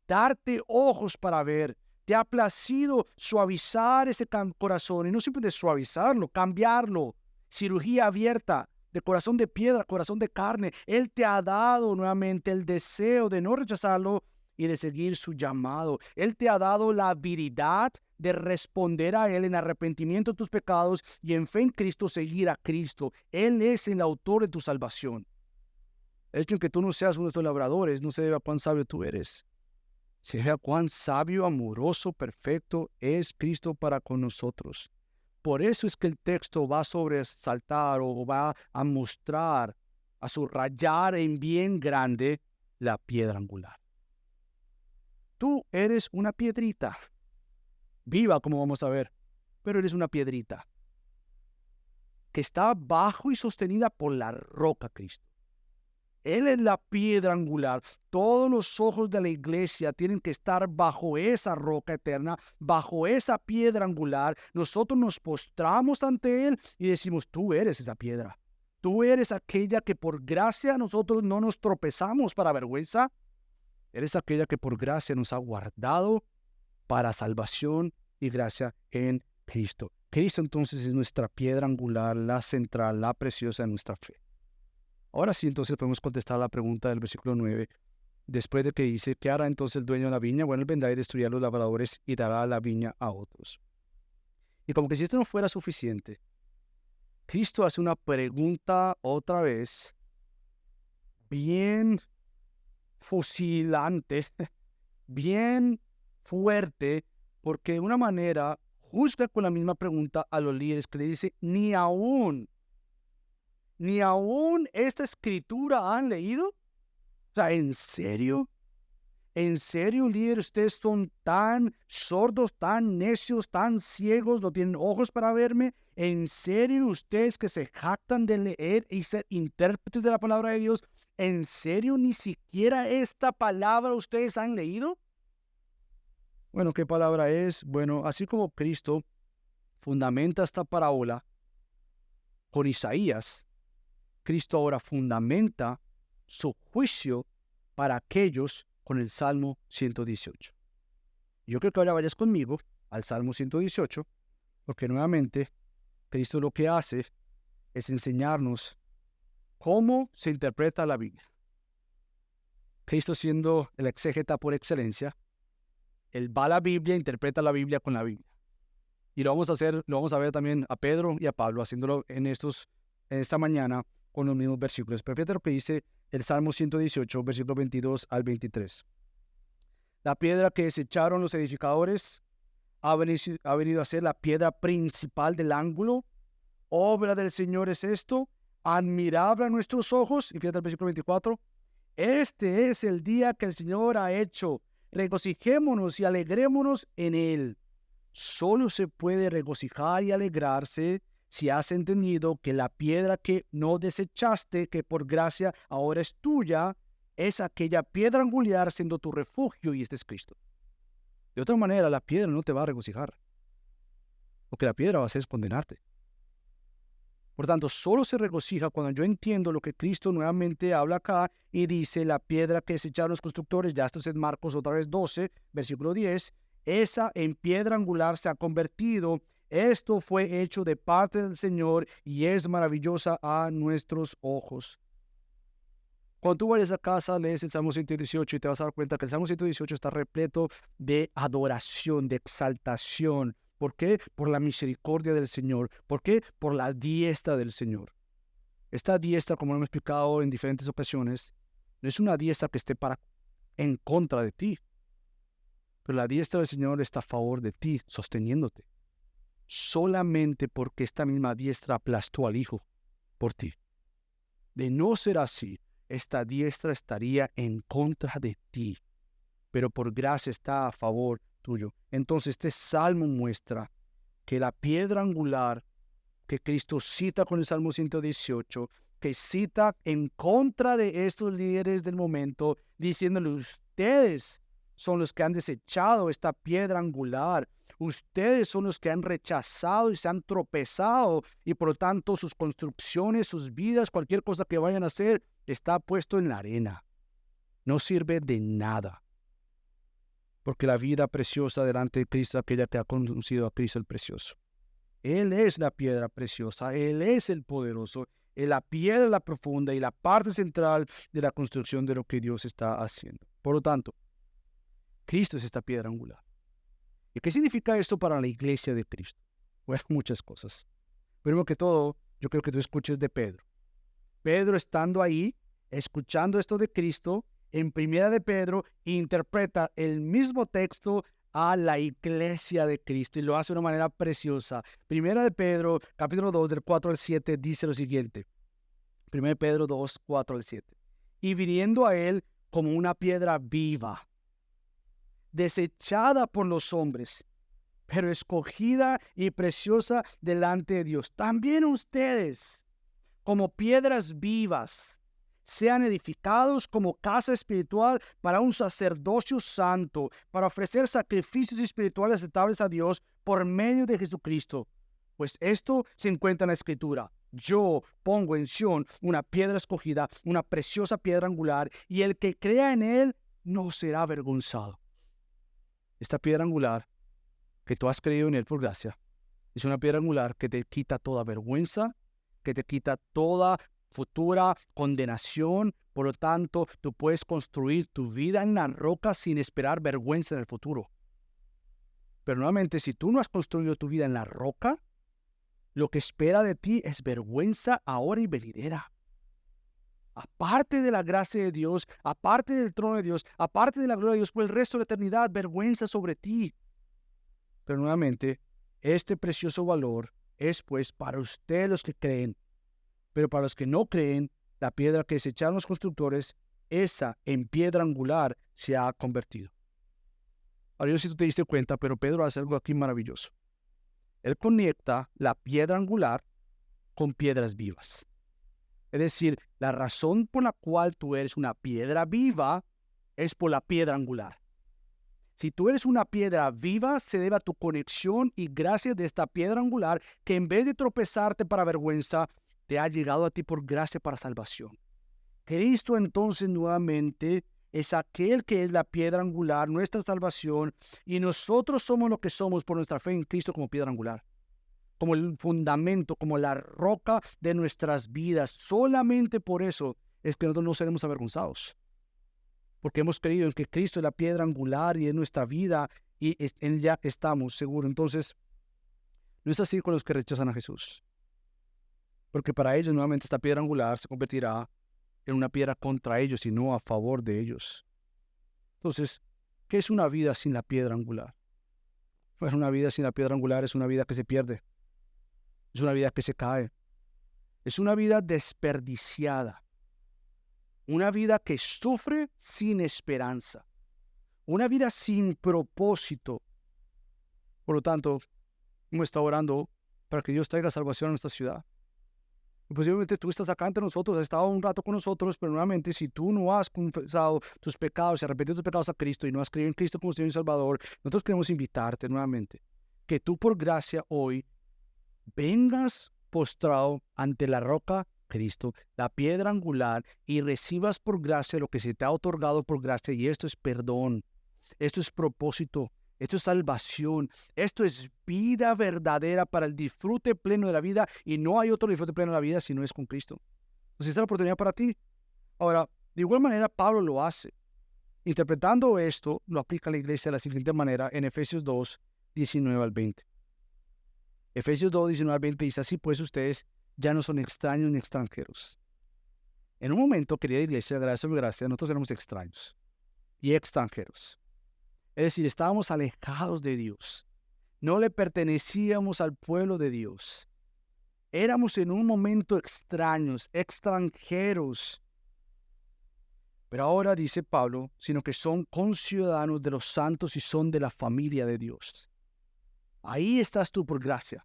B: darte ojos para ver. Te ha placido suavizar ese corazón, y no simplemente suavizarlo, cambiarlo. Cirugía abierta, de corazón de piedra a corazón de carne. Él te ha dado nuevamente el deseo de no rechazarlo y de seguir su llamado. Él te ha dado la habilidad de responder a Él en arrepentimiento de tus pecados y en fe en Cristo seguir a Cristo. Él es el autor de tu salvación. El hecho de que tú no seas uno de estos labradores no se debe a cuán sabio tú eres. Se vea cuán sabio, amoroso, perfecto es Cristo para con nosotros. Por eso es que el texto va a sobresaltar o va a mostrar, a subrayar en bien grande la piedra angular. Tú eres una piedrita, viva como vamos a ver, pero eres una piedrita que está bajo y sostenida por la roca Cristo. Él es la piedra angular. Todos los ojos de la iglesia tienen que estar bajo esa roca eterna, bajo esa piedra angular. Nosotros nos postramos ante Él y decimos, tú eres esa piedra. Tú eres aquella que por gracia nosotros no nos tropezamos para vergüenza. Eres aquella que por gracia nos ha guardado para salvación y gracia en Cristo. Cristo entonces es nuestra piedra angular, la central, la preciosa de nuestra fe. Ahora sí, entonces podemos contestar la pregunta del versículo 9, después de que dice, ¿qué hará entonces el dueño de la viña? Bueno, él vendrá y destruirá a los labradores y dará la viña a otros. Y como que si esto no fuera suficiente, Cristo hace una pregunta otra vez, bien fusilante, bien fuerte, porque de una manera juzga con la misma pregunta a los líderes que le dice, ni aún esta escritura han leído. O sea, ¿en serio? ¿En serio, líderes? Ustedes son tan sordos, tan necios, tan ciegos, no tienen ojos para verme. ¿En serio, ustedes que se jactan de leer y ser intérpretes de la palabra de Dios? ¿En serio, ni siquiera esta palabra ustedes han leído? Bueno, ¿qué palabra es? Bueno, así como Cristo fundamenta esta parábola con Isaías, Cristo ahora fundamenta su juicio para aquellos con el Salmo 118. Yo creo que ahora vayas conmigo al Salmo 118, porque nuevamente Cristo lo que hace es enseñarnos cómo se interpreta la Biblia. Cristo, siendo el exégeta por excelencia, él va a la Biblia, interpreta la Biblia con la Biblia. Y lo vamos a ver también a Pedro y a Pablo haciéndolo en esta mañana con los mismos versículos. Pero fíjate lo que dice el Salmo 118, versículos 22 al 23. La piedra que desecharon los edificadores ha venido a ser la piedra principal del ángulo. Obra del Señor es esto, admirable a nuestros ojos. Y fíjate el versículo 24. Este es el día que el Señor ha hecho. Regocijémonos y alegrémonos en él. Solo se puede regocijar y alegrarse si has entendido que la piedra que no desechaste, que por gracia ahora es tuya, es aquella piedra angular siendo tu refugio, y este es Cristo. De otra manera, la piedra no te va a regocijar. Lo que la piedra va a hacer es condenarte. Por tanto, solo se regocija cuando yo entiendo lo que Cristo nuevamente habla acá y dice, la piedra que desecharon los constructores, ya esto es en Marcos otra vez 12, versículo 10, esa en piedra angular se ha convertido. Esto fue hecho de parte del Señor y es maravillosa a nuestros ojos. Cuando tú vayas a casa, lees el Salmo 118 y te vas a dar cuenta que el Salmo 118 está repleto de adoración, de exaltación. ¿Por qué? Por la misericordia del Señor. ¿Por qué? Por la diestra del Señor. Esta diestra, como lo hemos explicado en diferentes ocasiones, no es una diestra que esté en contra de ti, pero la diestra del Señor está a favor de ti, sosteniéndote. Solamente porque esta misma diestra aplastó al Hijo por ti. De no ser así, esta diestra estaría en contra de ti, pero por gracia está a favor tuyo. Entonces este salmo muestra que la piedra angular que Cristo cita con el Salmo 118, que cita en contra de estos líderes del momento, diciéndole: ustedes son los que han desechado esta piedra angular. Ustedes son los que han rechazado y se han tropezado, y por lo tanto sus construcciones, sus vidas, cualquier cosa que vayan a hacer, está puesto en la arena. No sirve de nada. Porque la vida preciosa delante de Cristo, aquella que ha conducido a Cristo el precioso. Él es la piedra preciosa, Él es el poderoso, la piedra, la profunda y la parte central de la construcción de lo que Dios está haciendo. Por lo tanto, Cristo es esta piedra angular. ¿Y qué significa esto para la iglesia de Cristo? Bueno, muchas cosas. Primero que todo, yo creo que tú escuches de Pedro. Pedro, estando ahí, escuchando esto de Cristo, en Primera de Pedro, interpreta el mismo texto a la iglesia de Cristo y lo hace de una manera preciosa. Primera de Pedro, capítulo 2, del 4 al 7, dice lo siguiente. Primera de Pedro 2, 4 al 7. Y viniendo a él como una piedra viva, desechada por los hombres, pero escogida y preciosa delante de Dios. También ustedes, como piedras vivas, sean edificados como casa espiritual para un sacerdocio santo, para ofrecer sacrificios espirituales aceptables a Dios por medio de Jesucristo. Pues esto se encuentra en la Escritura. Yo pongo en Sión una piedra escogida, una preciosa piedra angular, y el que crea en él no será avergonzado. Esta piedra angular, que tú has creído en él por gracia, es una piedra angular que te quita toda vergüenza, que te quita toda futura condenación. Por lo tanto, tú puedes construir tu vida en la roca sin esperar vergüenza en el futuro. Pero nuevamente, si tú no has construido tu vida en la roca, lo que espera de ti es vergüenza ahora y venidera. Aparte de la gracia de Dios, aparte del trono de Dios, aparte de la gloria de Dios por el resto de la eternidad, vergüenza sobre ti. Pero nuevamente, este precioso valor es pues para ustedes los que creen. Pero para los que no creen, la piedra que desecharon los constructores, esa en piedra angular se ha convertido. Ahora yo sé si tú te diste cuenta, pero Pedro hace algo aquí maravilloso. Él conecta la piedra angular con piedras vivas. Es decir, la razón por la cual tú eres una piedra viva es por la piedra angular. Si tú eres una piedra viva, se debe a tu conexión y gracia de esta piedra angular que en vez de tropezarte para vergüenza, te ha llegado a ti por gracia para salvación. Cristo entonces nuevamente es aquel que es la piedra angular, nuestra salvación, y nosotros somos lo que somos por nuestra fe en Cristo como piedra angular, como el fundamento, como la roca de nuestras vidas. Solamente por eso es que nosotros no seremos avergonzados, porque hemos creído en que Cristo es la piedra angular y es nuestra vida y en ella estamos seguros. Entonces, no es así con los que rechazan a Jesús, porque para ellos nuevamente esta piedra angular se convertirá en una piedra contra ellos y no a favor de ellos. Entonces, ¿qué es una vida sin la piedra angular? Pues una vida sin la piedra angular es una vida que se pierde, es una vida que se cae, es una vida desperdiciada, una vida que sufre sin esperanza, una vida sin propósito. Por lo tanto, hemos estado orando para que Dios traiga salvación a nuestra ciudad. Y posiblemente tú estás acá entre nosotros, has estado un rato con nosotros, pero nuevamente si tú no has confesado tus pecados y arrepentido tus pecados a Cristo y no has creído en Cristo como Señor y Salvador, nosotros queremos invitarte nuevamente que tú por gracia hoy vengas postrado ante la roca Cristo, la piedra angular, y recibas por gracia lo que se te ha otorgado por gracia, y esto es perdón, esto es propósito, Esto es salvación. Esto es vida verdadera para el disfrute pleno de la vida. Y no hay otro disfrute pleno de la vida si no es con Cristo. Entonces, esta es la oportunidad para ti. Ahora, de igual manera, Pablo lo hace. Interpretando esto, lo aplica a la iglesia de la siguiente manera en Efesios 2, 19 al 20. Efesios 2, 19 al 20 dice: así pues, ustedes ya no son extraños ni extranjeros. En un momento, querida iglesia, gracias sobre gracia, nosotros éramos extraños y extranjeros. Es decir, estábamos alejados de Dios. No le pertenecíamos al pueblo de Dios. Éramos en un momento extraños, extranjeros. Pero ahora dice Pablo, sino que son conciudadanos de los santos y son de la familia de Dios. Ahí estás tú por gracia.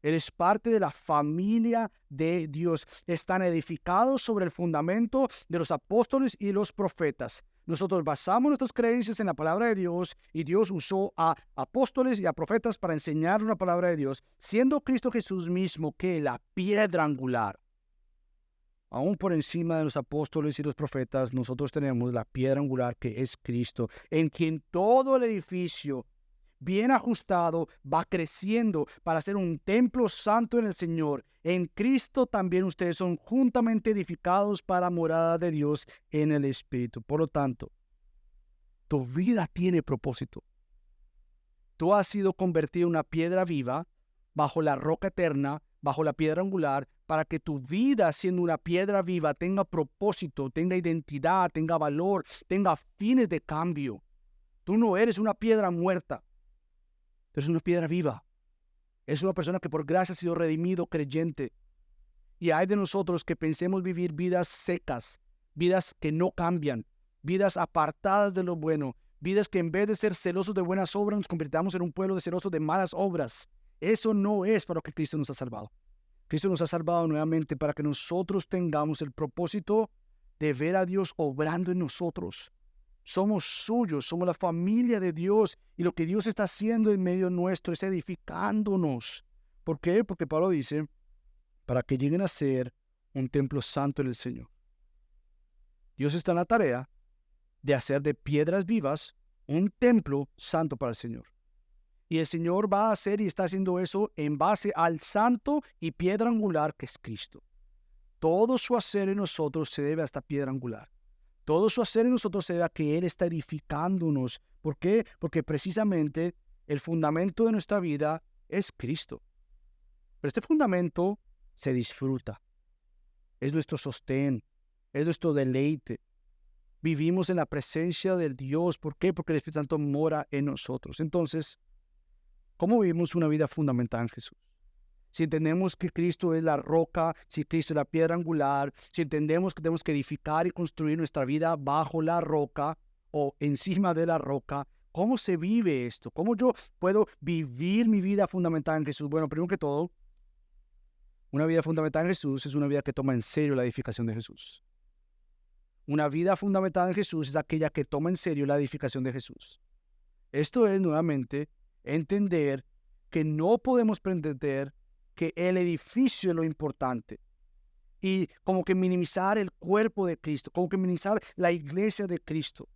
B: Eres parte de la familia de Dios. Están edificados sobre el fundamento de los apóstoles y los profetas. Nosotros basamos nuestras creencias en la palabra de Dios y Dios usó a apóstoles y a profetas para enseñar la palabra de Dios, siendo Cristo Jesús mismo que la piedra angular. Aún por encima de los apóstoles y los profetas, nosotros tenemos la piedra angular que es Cristo, en quien todo el edificio bien ajustado va creciendo para ser un templo santo en el Señor. En Cristo también ustedes son juntamente edificados para morada de Dios en el Espíritu. Por lo tanto, tu vida tiene propósito. Tú has sido convertido en una piedra viva bajo la roca eterna, bajo la piedra angular, para que tu vida, siendo una piedra viva, tenga propósito, tenga identidad, tenga valor, tenga fines de cambio. Tú no eres una piedra muerta. Tú eres una piedra viva. Es una persona que por gracia ha sido redimido, creyente. Y hay de nosotros que pensemos vivir vidas secas, vidas que no cambian, vidas apartadas de lo bueno, vidas que en vez de ser celosos de buenas obras nos convirtamos en un pueblo de celosos de malas obras. Eso no es para lo que Cristo nos ha salvado. Cristo nos ha salvado nuevamente para que nosotros tengamos el propósito de ver a Dios obrando en nosotros. Somos suyos, somos la familia de Dios y lo que Dios está haciendo en medio nuestro es edificándonos. ¿Por qué? Porque Pablo dice, para que lleguen a ser un templo santo en el Señor. Dios está en la tarea de hacer de piedras vivas un templo santo para el Señor. Y el Señor va a hacer y está haciendo eso en base al santo y piedra angular que es Cristo. Todo su hacer en nosotros se debe a esta piedra angular. Todo su hacer en nosotros se debe a que Él está edificándonos. ¿Por qué? Porque precisamente el fundamento de nuestra vida es Cristo. Pero este fundamento se disfruta. Es nuestro sostén, es nuestro deleite. Vivimos en la presencia del Dios. ¿Por qué? Porque el Espíritu Santo mora en nosotros. Entonces, ¿cómo vivimos una vida fundamentada en Jesús? Si entendemos que Cristo es la roca, si Cristo es la piedra angular, si entendemos que tenemos que edificar y construir nuestra vida bajo la roca o encima de la roca, ¿cómo se vive esto? ¿Cómo yo puedo vivir mi vida fundamentada en Jesús? Bueno, primero que todo, una vida fundamentada en Jesús es una vida que toma en serio la edificación de Jesús. Una vida fundamentada en Jesús es aquella que toma en serio la edificación de Jesús. Esto es, nuevamente, entender que no podemos pretender que el edificio es lo importante y como que minimizar el cuerpo de Cristo, como que minimizar la iglesia de Cristo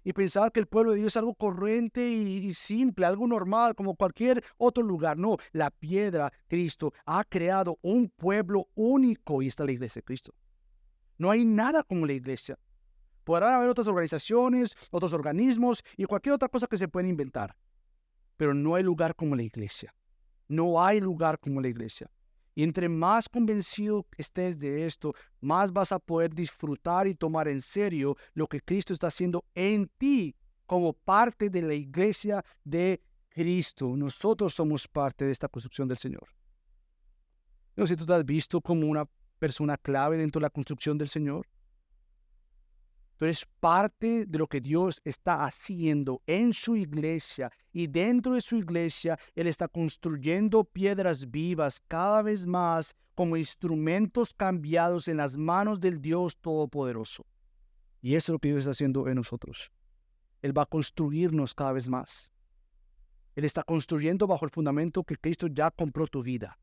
B: y pensar que el pueblo de Dios es algo corriente y simple, algo normal como cualquier otro lugar. No, la piedra, Cristo, ha creado un pueblo único y está la iglesia de Cristo. No hay nada como la iglesia. Podrán haber otras organizaciones, otros organismos y cualquier otra cosa que se pueda inventar, pero no hay lugar como la iglesia. No hay lugar como la iglesia. Y entre más convencido estés de esto, más vas a poder disfrutar y tomar en serio lo que Cristo está haciendo en ti como parte de la iglesia de Cristo. Nosotros somos parte de esta construcción del Señor. No sé si tú te has visto como una persona clave dentro de la construcción del Señor. Tú eres parte de lo que Dios está haciendo en su iglesia y dentro de su iglesia Él está construyendo piedras vivas cada vez más como instrumentos cambiados en las manos del Dios Todopoderoso. Y eso es lo que Dios está haciendo en nosotros. Él va a construirnos cada vez más. Él está construyendo bajo el fundamento que Cristo ya compró tu vida.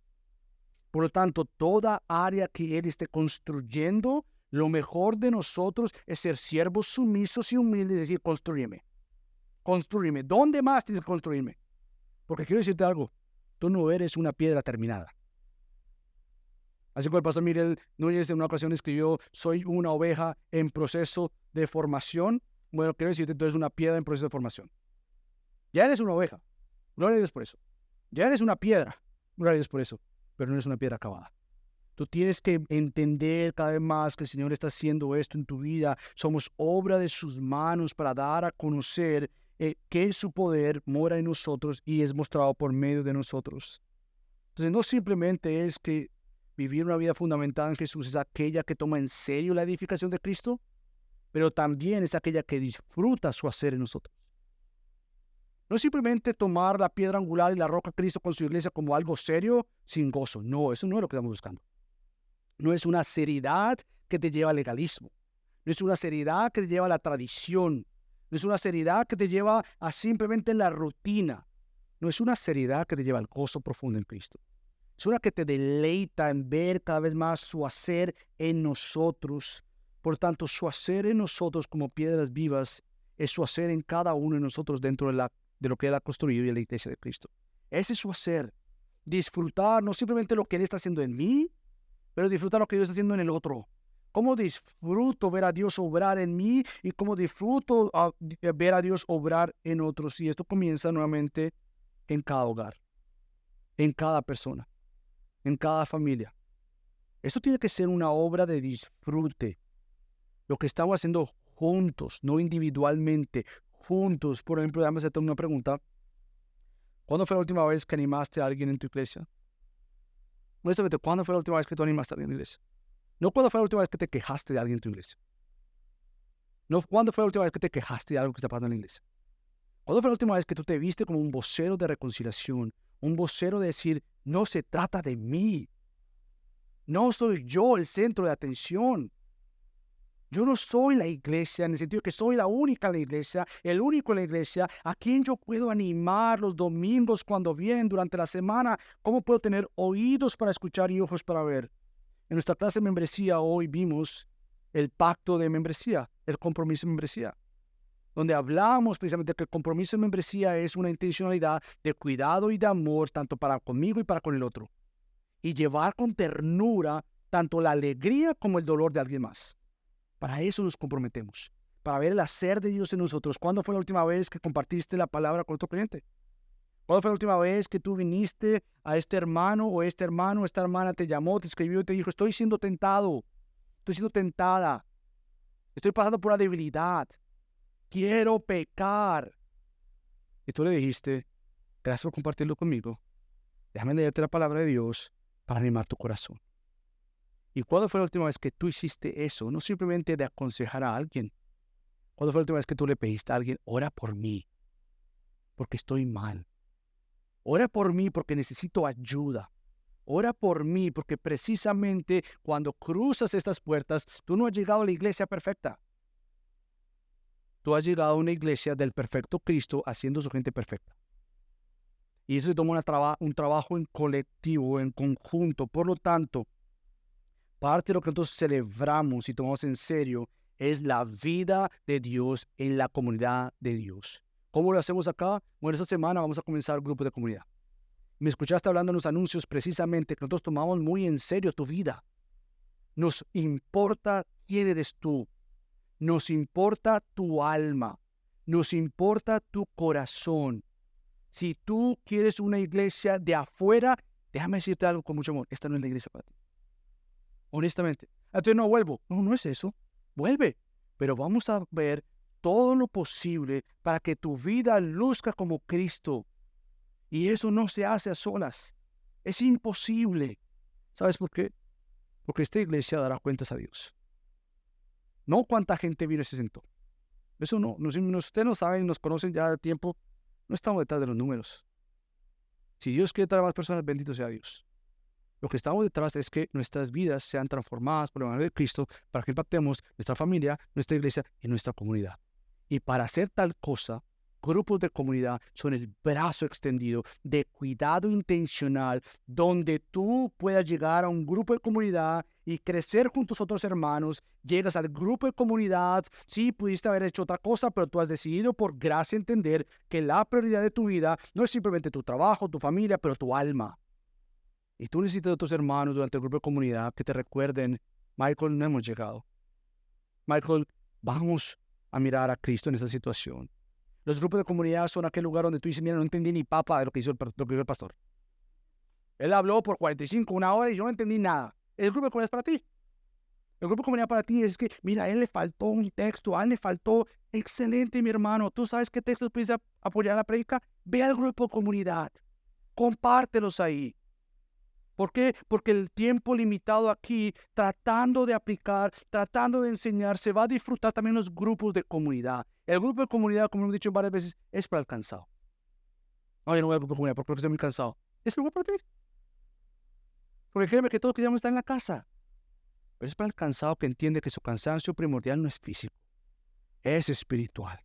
B: Por lo tanto, toda área que Él esté construyendo, lo mejor de nosotros es ser siervos sumisos y humildes, es decir, construyeme. construirme. ¿Dónde más tienes que construirme? Porque quiero decirte algo. Tú no eres una piedra terminada. Así como el pastor Miguel Núñez en una ocasión escribió, soy una oveja en proceso de formación. Bueno, quiero decirte, tú eres una piedra en proceso de formación. Ya eres una oveja. Gloria a Dios por eso. Ya eres una piedra. Gloria a Dios por eso. Pero no eres una piedra acabada. Tú tienes que entender cada vez más que el Señor está haciendo esto en tu vida. Somos obra de sus manos para dar a conocer que su poder mora en nosotros y es mostrado por medio de nosotros. Entonces, no simplemente es que vivir una vida fundamentada en Jesús es aquella que toma en serio la edificación de Cristo, pero también es aquella que disfruta su hacer en nosotros. No es simplemente tomar la piedra angular y la roca Cristo con su iglesia como algo serio sin gozo. No, eso no es lo que estamos buscando. No es una seriedad que te lleva al legalismo. No es una seriedad que te lleva a la tradición. No es una seriedad que te lleva a simplemente la rutina. No es una seriedad que te lleva al gozo profundo en Cristo. Es una que te deleita en ver cada vez más su hacer en nosotros. Por tanto, su hacer en nosotros como piedras vivas es su hacer en cada uno de nosotros dentro de lo que Él ha construido y la iglesia de Cristo. Ese es su hacer. Disfrutar no simplemente lo que Él está haciendo en mí, pero disfrutar lo que Dios está haciendo en el otro. ¿Cómo disfruto ver a Dios obrar en mí y cómo disfruto ver a Dios obrar en otros? Y esto comienza nuevamente en cada hogar, en cada persona, en cada familia. Esto tiene que ser una obra de disfrute. Lo que estamos haciendo juntos, no individualmente, juntos. Por ejemplo, déjame hacerte una pregunta. ¿Cuándo fue la última vez que animaste a alguien en tu iglesia? Honestamente, ¿cuándo fue la última vez que tú animaste a alguien en tu iglesia? No cuándo fue la última vez que te quejaste de alguien en tu iglesia. No cuándo fue la última vez que te quejaste de algo que está pasando en la iglesia. ¿Cuándo fue la última vez que tú te viste como un vocero de reconciliación? Un vocero de decir, no se trata de mí. No soy yo el centro de atención. Yo no soy la iglesia en el sentido que soy la única en la iglesia, el único en la iglesia, a quien yo puedo animar los domingos cuando vienen durante la semana. ¿Cómo puedo tener oídos para escuchar y ojos para ver? En nuestra clase de membresía hoy vimos el pacto de membresía, el compromiso de membresía, donde hablamos precisamente que el compromiso de membresía es una intencionalidad de cuidado y de amor tanto para conmigo y para con el otro, y llevar con ternura tanto la alegría como el dolor de alguien más. Para eso nos comprometemos, para ver el hacer de Dios en nosotros. ¿Cuándo fue la última vez que compartiste la palabra con otro creyente? ¿Cuándo fue la última vez que tú viniste a este hermano o esta hermana te llamó, te escribió y te dijo, estoy siendo tentado, estoy siendo tentada, estoy pasando por una debilidad, quiero pecar? Y tú le dijiste, gracias por compartirlo conmigo, déjame leerte la palabra de Dios para animar tu corazón. ¿Y cuándo fue la última vez que tú hiciste eso? No simplemente de aconsejar a alguien. ¿Cuándo fue la última vez que tú le pediste a alguien, ora por mí, porque estoy mal? Ora por mí porque necesito ayuda. Ora por mí porque precisamente cuando cruzas estas puertas, tú no has llegado a la iglesia perfecta. Tú has llegado a una iglesia del perfecto Cristo haciendo su gente perfecta. Y eso se toma un trabajo en colectivo, en conjunto. Por lo tanto, parte de lo que nosotros celebramos y tomamos en serio es la vida de Dios en la comunidad de Dios. ¿Cómo lo hacemos acá? Bueno, esta semana vamos a comenzar grupos de comunidad. Me escuchaste hablando en los anuncios precisamente que nosotros tomamos muy en serio tu vida. Nos importa quién eres tú. Nos importa tu alma. Nos importa tu corazón. Si tú quieres una iglesia de afuera, déjame decirte algo con mucho amor. Esta no es la iglesia para ti. Honestamente. Entonces no vuelvo. No es eso. Vuelve. Pero vamos a ver todo lo posible para que tu vida luzca como Cristo. Y eso no se hace a solas. Es imposible. ¿Sabes por qué? Porque esta iglesia dará cuentas a Dios. No cuánta gente vino y se sentó. Eso no. Ustedes no saben, nos conocen ya de tiempo. No estamos detrás de los números. Si Dios quiere traer más personas, bendito sea Dios. Lo que estamos detrás es que nuestras vidas sean transformadas por el Evangelio de Cristo para que impactemos nuestra familia, nuestra iglesia y nuestra comunidad. Y para hacer tal cosa, grupos de comunidad son el brazo extendido de cuidado intencional, donde tú puedas llegar a un grupo de comunidad y crecer juntos a otros hermanos. Llegas al grupo de comunidad, sí, pudiste haber hecho otra cosa, pero tú has decidido por gracia entender que la prioridad de tu vida no es simplemente tu trabajo, tu familia, pero tu alma. Y tú necesitas de otros hermanos durante el grupo de comunidad que te recuerden, Michael, no hemos llegado. Michael, vamos a mirar a Cristo en esa situación. Los grupos de comunidad son aquel lugar donde tú dices, mira, no entendí ni papa de lo que hizo el pastor. Él habló por 45, una hora y yo no entendí nada. El grupo de comunidad es para ti. El grupo de comunidad para ti es que, mira, a él le faltó un texto, a él le faltó, excelente, mi hermano. ¿Tú sabes qué textos puedes apoyar la prédica? Ve al grupo de comunidad. Compártelos ahí. ¿Por qué? Porque el tiempo limitado aquí, tratando de aplicar, tratando de enseñar, se va a disfrutar también los grupos de comunidad. El grupo de comunidad, como hemos dicho varias veces, es para el cansado. Oye, no voy al grupo de comunidad porque estoy muy cansado. Es el grupo para ti. Porque créeme que todos queríamos estar en la casa. Pero es para el cansado que entiende que su cansancio primordial no es físico, es espiritual.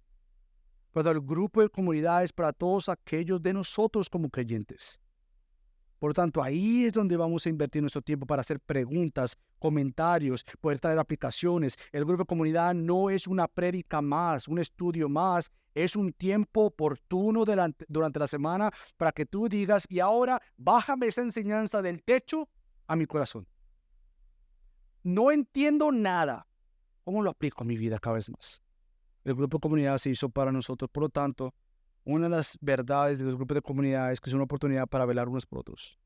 B: Pero el grupo de comunidad es para todos aquellos de nosotros como creyentes. Por lo tanto, ahí es donde vamos a invertir nuestro tiempo para hacer preguntas, comentarios, poder traer aplicaciones. El grupo de comunidad no es una prédica más, un estudio más. Es un tiempo oportuno durante la semana para que tú digas, y ahora bájame esa enseñanza del techo a mi corazón. No entiendo nada. ¿Cómo lo aplico a mi vida cada vez más? El grupo de comunidad se hizo para nosotros. Por lo tanto, una de las verdades de los grupos de comunidad es que es una oportunidad para velar unos por otros,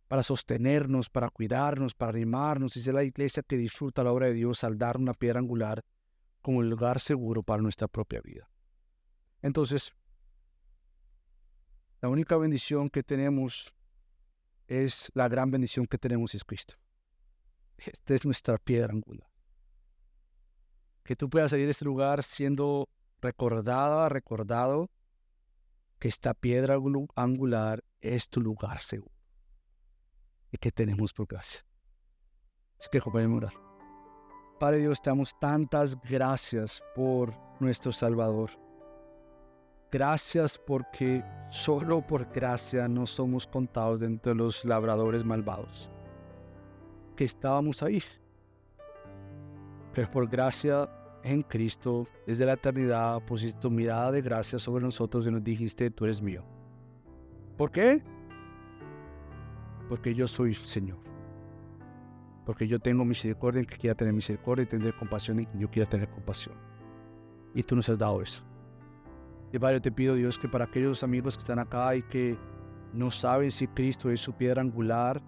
B: para sostenernos, para cuidarnos, para animarnos y ser la iglesia que disfruta la obra de Dios al dar una piedra angular como el lugar seguro para nuestra propia vida. Entonces, la única bendición que tenemos es la gran bendición que tenemos es Cristo. Esta es nuestra piedra angular. Que tú puedas salir de este lugar siendo recordado que esta piedra angular es tu lugar seguro y que tenemos por gracia. Así que podemos orar. Padre Dios, te damos tantas gracias por nuestro Salvador. Gracias porque solo por gracia no somos contados dentro de los labradores malvados, que estábamos ahí. Pero por gracia en Cristo, desde la eternidad, pusiste tu mirada de gracia sobre nosotros y nos dijiste, tú eres mío. ¿Por qué? Porque yo soy Señor. Porque yo tengo misericordia en que quiera tener misericordia y tendré compasión en que yo quiera tener compasión. Y tú nos has dado eso. Y Padre, te pido, Dios, que para aquellos amigos que están acá y que no saben si Cristo es su piedra angular,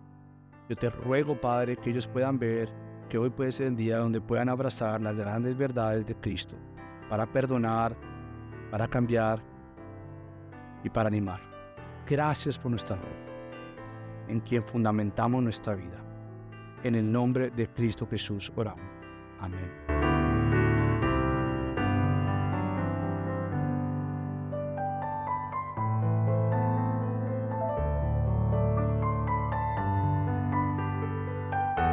B: yo te ruego, Padre, que ellos puedan ver que hoy puede ser el día donde puedan abrazar las grandes verdades de Cristo para perdonar, para cambiar y para animar. Gracias por nuestra roca, en quien fundamentamos nuestra vida. En el nombre de Cristo Jesús oramos. Amén.